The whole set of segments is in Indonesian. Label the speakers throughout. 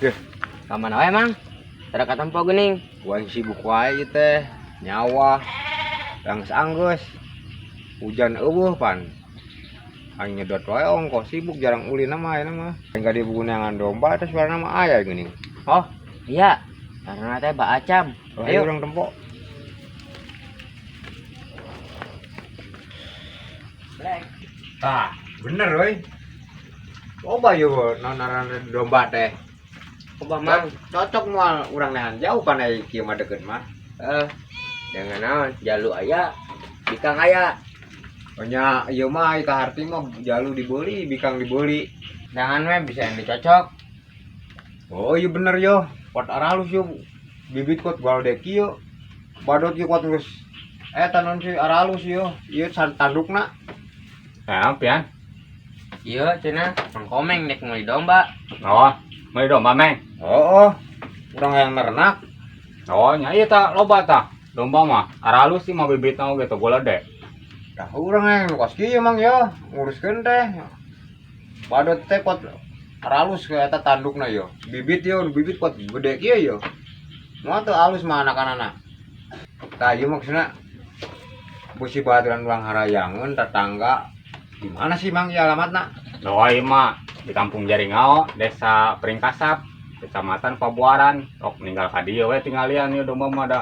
Speaker 1: Geh,
Speaker 2: Kaman wae mang. Tara katempo geuning.
Speaker 1: gua yang sibuk wae ieu teh. Nyawa. Yang anggeus. Hujan eueuh pan. Aing nyedot wae ongkos sibuk jarang ulin mah ayeuna mah. Enggak di bukunangan domba teh suarana mah aya geuning.
Speaker 2: Oh, iya. Karena teh Mbak Acam.
Speaker 1: Ayo
Speaker 2: Ayo.
Speaker 1: urang tempo. Tah, bener euy. Coba yeuh naonan domba teh.
Speaker 2: Coba mang.
Speaker 1: Cocok moal urang nehan jauh pan aya kieu mah deukeut mah.
Speaker 2: Dengan naon? Jalu aya, bikang aya.
Speaker 1: Nya ieu mah ai kaharti mah jalu dibeli, bikang dibeli.
Speaker 2: Jangan we bisa yang dicocok.
Speaker 1: Oh iya bener yo. Pot aralus yo. Bibit kot galde kieu. Badot kieu kot geus tanon si aralus yo. Ieu tandukna.
Speaker 3: Pian.
Speaker 2: Iya, cenah pengkomeng nek meuli domba.
Speaker 3: Oh, meuli domba meng.
Speaker 1: Oh, urang yang nerenak.
Speaker 3: Oh, nya ieu tah loba tah. Domba mah aralus sih mah bibitna oge teu golede.
Speaker 1: Tah urang yang kos kieu mang yo. Nguruskeun teh. Badot teh kot aralus ke eta tandukna yo. Bibit yo, bibit kot gede kieu yo. Moal teu alus mah anak-anak. Tah ieu maksudna beusi baturan urang harayangeun tetangga. Di mana sih mang ieu alamatna?
Speaker 3: Oh, ieu mah di Kampung Jaringao, Desa Pringkasap, Kecamatan Pabuaran. Tok ninggal ka dieu we tinggalian ieu domba mah da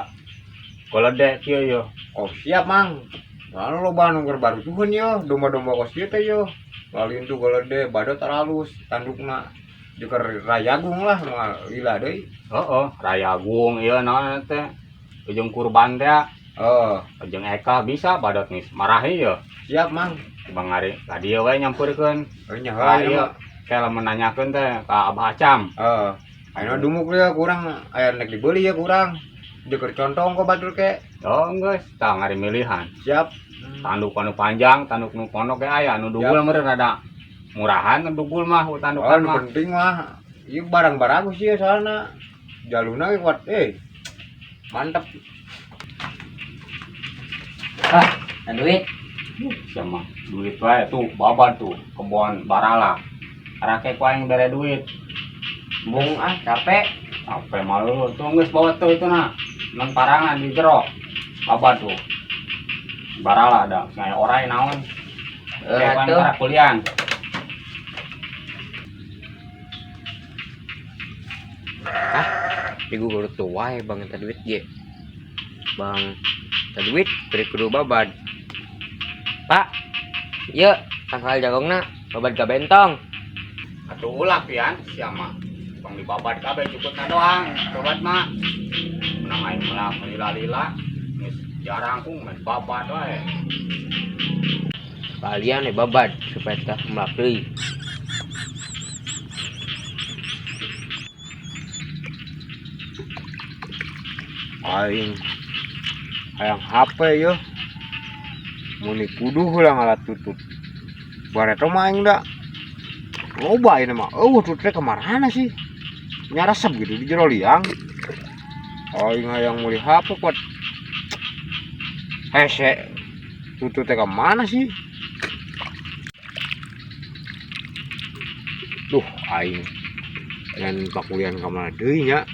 Speaker 3: golede kieu yo.
Speaker 1: Oh siap mang. Lalu loba anu barutuheun yo, domba-domba kos kieu teh yo. Lalu itu golede badot aralus tandukna. Jeung rayagung lah moal lila deui.
Speaker 3: Heeh, Raya Agung ieu naon teh. Ujung Kurban teh.
Speaker 1: Oh,
Speaker 3: Ujung Eka bisa badot nih marahi yo.
Speaker 1: siap mang.
Speaker 3: Bang Ari ka dieu we nyampurkeun.
Speaker 1: Nya
Speaker 3: Ka
Speaker 1: heula
Speaker 3: ieu
Speaker 1: mah.
Speaker 3: kalau menanyakeun teh ka Abah Acam.
Speaker 1: Ayeuna dumuk ya kurang aya nek dibeli ya kurang. Jeung contong kok batur ke.
Speaker 3: Oh, geus tah ngari milihan.
Speaker 1: Siap.
Speaker 3: Tanduk anu panjang, tanduk nu pondok ge aya, anu dugul meureun rada murahan nu dugul mah
Speaker 1: Oh,
Speaker 3: tandukan
Speaker 1: nu
Speaker 3: mah.
Speaker 1: penting mah ieu barang bagus ieu soalna. Jaluna ge kuat mantep.
Speaker 2: Duit.
Speaker 3: Sama duit wae tuh babat tuh kebon barala. Arake ku aing bere duit.
Speaker 2: Bung capek.
Speaker 3: Ape malu tuh geus bawa tuh itu na. Nang parangan di jero. Babat tuh. Barala ada, saya orai naon. Kayak
Speaker 2: Atuh.
Speaker 3: para kuliah.
Speaker 2: Di gugul tuh wae bang eta duit ge. Bang, eta duit beri kudu babad. Pak, ieu tangkal jagongna babad ka bentong.
Speaker 3: Atuh ulah pian sia mah. Pang dibabat kabeh cukupna doang. Babat mah. Menang aing meulak lila-lila. Geus jarang ku main babat wae.
Speaker 2: Kalian babad supaya tah melak deui.
Speaker 1: Aing hayang HP yo. Muni kudu heula alat tutut. Bareto mah aing da. Loba ieu mah. Tututnya kemana sih? Nyaresep gitu di jero liang. Aing hayang meuli HP kuat. Hese. Tututnya kemana sih? Duh, aing ngan pakulian ka mana deui nya.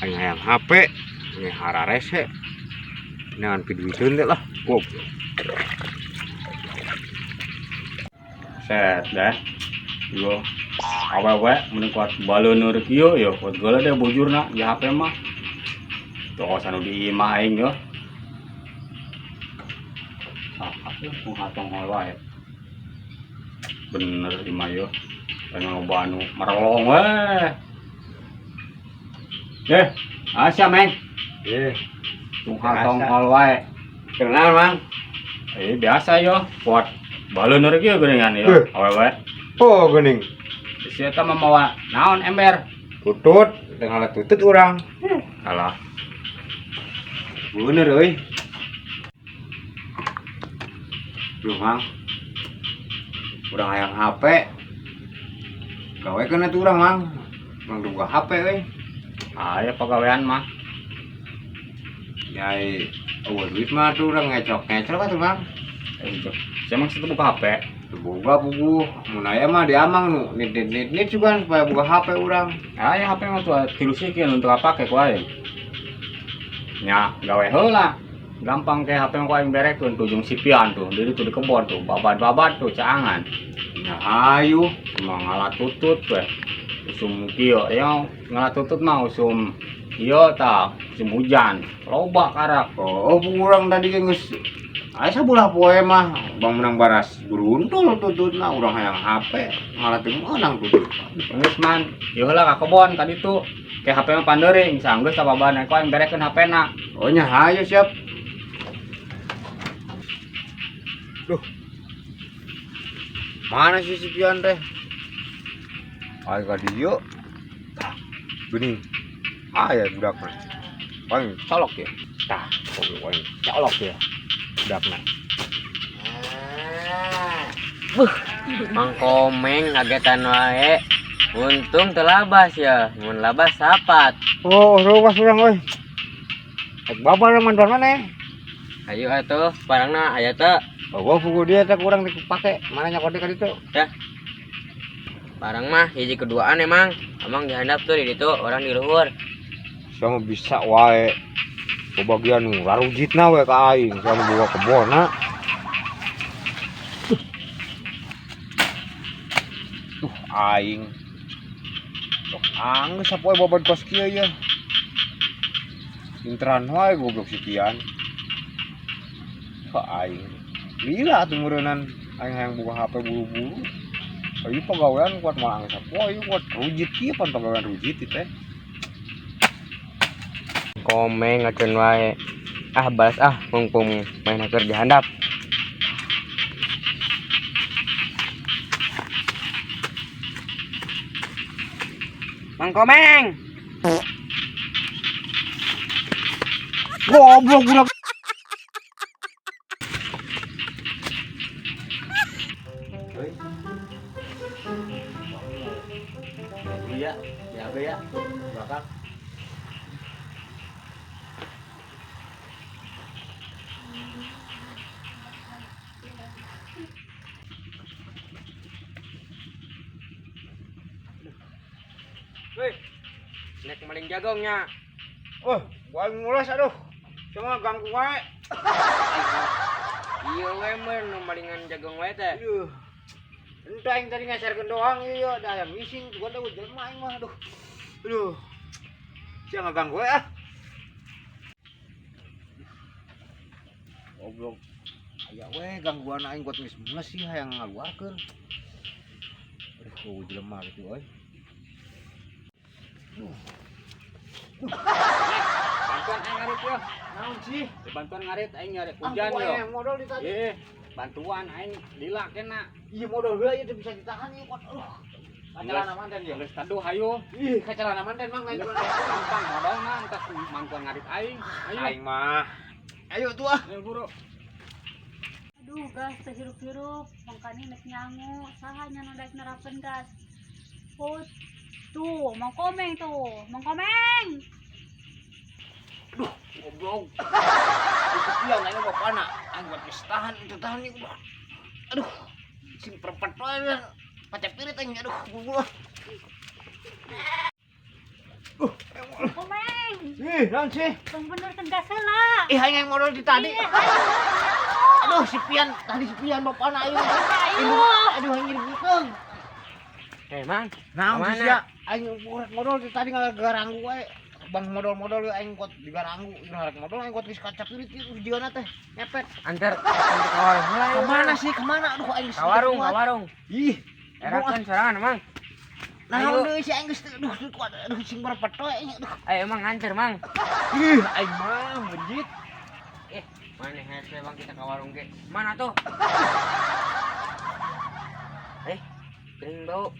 Speaker 1: Aing hayang HP. Ini hararese. Dengan piduiteun teh lah. Goblok.
Speaker 3: Set deh. Yo. Awewe mending kuat baleuneur kieu yo kuat geuleuh deh bujurna di HP mah. Tos anu di imah aing yo. Aku hatong wae. Bener imah yo. Pengen loba anu marolong we. Asya meng. Tung hatong wae.
Speaker 1: Kenal mang.
Speaker 3: Biasa yo kuat baleuneur kieu geuningan yo awewe.
Speaker 1: Oh geuning.
Speaker 3: Si eta mah mawa naon ember.
Speaker 1: Tutut dengan alat tutut urang.
Speaker 3: Kalah.
Speaker 1: Bener euy. Duh mang. Urang hayang HP. Gawe kana tuh urang mang. Mang duga HP euy.
Speaker 3: Aya pagawean mah.
Speaker 1: Nyai duit mah tuh urang ngecok-ngecok atuh mang.
Speaker 3: Saya emang situ buka HP.
Speaker 1: boga buku mun aya mah diamang nu nit juga supaya buka HP urang.
Speaker 3: Ya HP mah tuh tilu sikeun untuk apa ke ku aing. Nya gawe heula. Gampang ke HP ku aing berekeun tuh jeung sipian tuh, di ditu di kebon tuh, babad-babad tuh caangan.
Speaker 1: Nya ayu
Speaker 3: Cuma ngalah tutut we. Usum kieu ya ngalah tutut mah usum ieu tah, usum hujan. Loba karak.
Speaker 1: oh buku urang tadi geus aya sabulah poe mah bang menang baras beruntul tututna urang hayang HP malah teu meunang tutut.
Speaker 3: Geus man, ieu heula ka kebon ka ditu. Ke HP mah pandeuring, sanggeus sababan ku aing berekeun HP-na.
Speaker 1: Oh nya hayu siap. Duh. Mana sih si Pian teh? Ayo ka dieu. Tah, geuning. Aya budakna. Paling colok ya.
Speaker 2: Tah, paling colok ya budakna. Mang Komeng ngagetan wae. Untung teu labas ya, mun labas sapat.
Speaker 1: Oh, ruas urang euy. Ek babar mantor maneh.
Speaker 2: Ayo atuh, barangna aya teu.
Speaker 1: Oh, buku dia teh kurang dipake. Mana nyakode ka ditu?
Speaker 2: Ya. Barang mah hiji keduaan emang. Emang dihandap tuh di ditu, orang di luhur.
Speaker 1: Sama bisa wae. Kebagian nu rarujitna we ka aing, sama buka kebonna. Aing. Sok anggeus sapoe babad kos kieu ya. Interan wae goblok si Pian. Ka aing. Lila atuh meureunnan aing hayang buka HP buru-buru. Ieu pagawean kuat malah anggeus sapoe, ieu kuat rujit kieu pan pagawean rujit teh.
Speaker 2: Komeng ngaceun wae. Ah balas mumpung main hacker dihandap. Mang Komeng.
Speaker 1: Goblok budak.
Speaker 3: Iya, ya. Bakal.
Speaker 2: Weh. Nek maling jagongnya.
Speaker 1: Oh, gua ngulas aduh. Cuma ganggu wae.
Speaker 2: Iya we men nu malingan jagong wae teh.
Speaker 1: Aduh. Entah yang tadi ngasarkeun doang ieu da aya missing gua da jelema aing mah aduh. Aduh. Sia ngaganggu wae ah. Goblok. Aya we gangguan aing buat geus mules sih hayang ngaluarkeun. Aduh, gua jelema gitu euy.
Speaker 3: Bantuan aing ngarit ya.
Speaker 1: Naon sih?
Speaker 3: Bantuan ngarit aing nyari hujan
Speaker 1: Hujan
Speaker 3: yo.
Speaker 1: modal di tadi.
Speaker 3: Bantuan aing lila kena.
Speaker 1: Iya modal heula ieu teh bisa ditahan ieu kuat. Aduh. Kacelana manten ya.
Speaker 3: Geus taduh hayu.
Speaker 1: Ih, kacelana manten mah ngain.
Speaker 3: Gampang modal mah entas bantuan ngarit aing. Ayo.
Speaker 1: Aing mah. Ayo tuh ah.
Speaker 3: Ayo buru.
Speaker 4: Aduh gas terhirup-hirup makanya nek nyangu saha nya daek nerapeun gas. Oh tuh Mang Komeng tuh Mang Komeng.
Speaker 1: Aduh, goblok. Kesepian aing bapana. Aing buat geus tahan itu tahan ieu. Aduh. Sing perpet wae. Pacak pirit aing aduh goblok.
Speaker 4: Mang Komeng.
Speaker 1: Ih, naon sih?
Speaker 4: Tong bener kan gas heula.
Speaker 1: Ih, aing modal di tadi.
Speaker 4: Ih,
Speaker 1: Aduh, si Pian, tadi si Pian bapana aing.
Speaker 4: ayo.
Speaker 1: Aduh, aing ngirikeun.
Speaker 2: Mang.
Speaker 1: Naon
Speaker 2: Kemana?
Speaker 1: sih ya? Aing modal di tadi ngagaranggu wae. Bang modal-modal we aing kuat digaranggu. Ieu harek modal aing kuat geus kaca pirit ieu jiona teh. Ngepet.
Speaker 2: Antar ke warung heula.
Speaker 1: Kemana sih? Kemana? Aduh, aing geus
Speaker 2: Ka warung,
Speaker 1: kuat.
Speaker 2: ka warung.
Speaker 1: Ih,
Speaker 2: Erakeun sorangan, Mang.
Speaker 1: naon deui si aing geus aduh kuat. Aduh, sing berpet we aing aduh.
Speaker 2: Ayo emang antar, Mang.
Speaker 1: Ih, aing mah menjit.
Speaker 2: Mana hese Bang kita ke warung ge. Mana tuh? Kering bau.